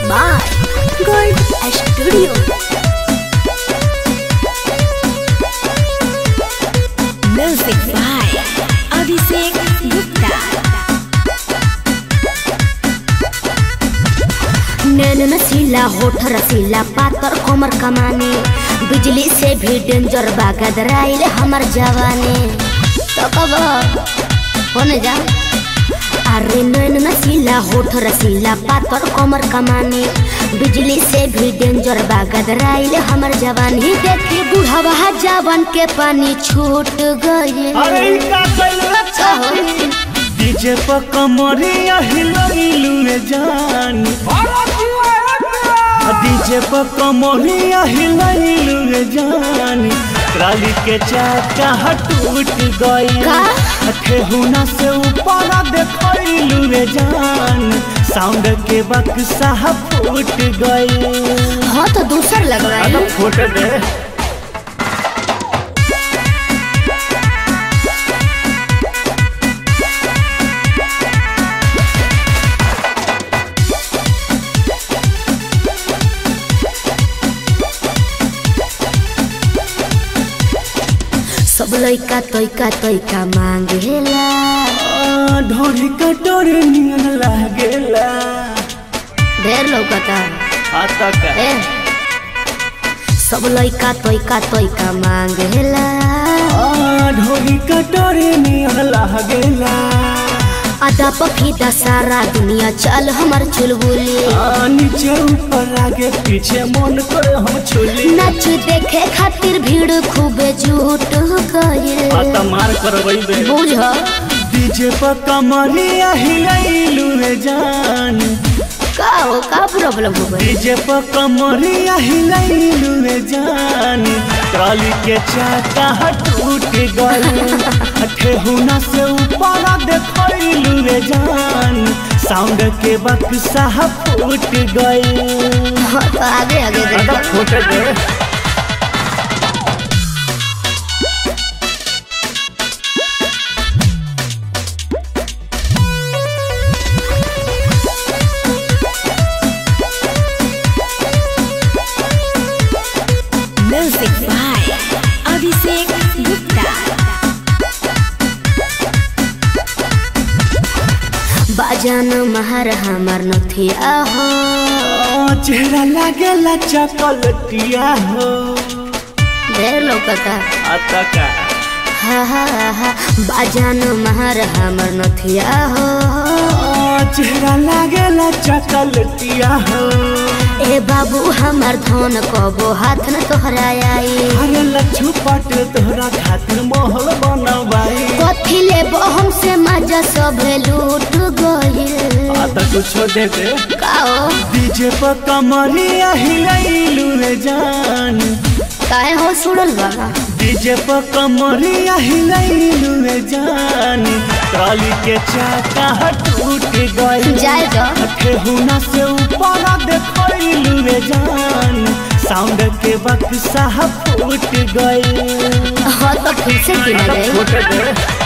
by Gold Studio. Music by Abhishek Gupta. नैन नशीला होठ रसीला पातर कोमर कमाने बिजली से भी डेंजर बागदराइल हमर जवानी तो कब होने जा। अरे नैन नशीला होठ रसीला पातर कोमर कमाने बिजली से भी डेंजर बागदराइल हमर जवानी देखी बुढ़वा जवान के पानी छूट गए। अरे का कइल डीजे पर कमरिया हिलइलु रे जान डीजे पर कमरिया हिलइलु रे जान ट्राली के चाका टूट गई ठेहुना से ऊपर देखइलु रे जान साउंड के बक्सा फूट गई। हाँ तो दूसर लग रहा है फूट दे। सब लइका तोइका मांगेला ढोरी कटोरे नियन लागेला ढेर लौकता आता का सब लइका तोइका मांगेला ढोरी कटोरे नियन लागेला आधा पफीदा सारा दुनिया चल हमर चुलबुली नीचे ऊपर आगे पीछे मन करे हम छुली नाच देखे खातिर भीड़ खूबे जुट गइल आता मार करबई बे बुझ डीजे पर कमरिया हिलइलु रे जान का प्रॉब्लम हो गई डीजे पर कमरिया हिलइलु रे जान ट्राली के चाका टूट गई ठेहुना से ऊपर देखइलु रे जान साउंड के बक्सा फूट गई। हाँ तो आगे देखो फूट दे। Music by Abhishek Gupta. बाजान महर हमर नथिया हो चेहरा लागेला चॉकलेटिया हो ढेर लौकता आता का हा बाजान महर हमर नथिया हो चेहरा लागेला चॉकलेटिया हो ए बाबू हमर धन कबो हाथ न तोहरा आई अरे लच्छू पट तोहरा खातिर महल बनवाई कथी लेबो हमसे मजा सब लूट गइल आता कुछ दे दे काओ डीजे पर कमरिया हिलइलु रे जान काहे हो सुनल बा डीजे पर कमरिया हिलइलु रे जान ट्राली के चाका टूट गई जाए जा ठेहुना से ऊपर देखइलु रे जान साउंड के बक्सा फूट गई। हाँ तो फिर से फूट दे।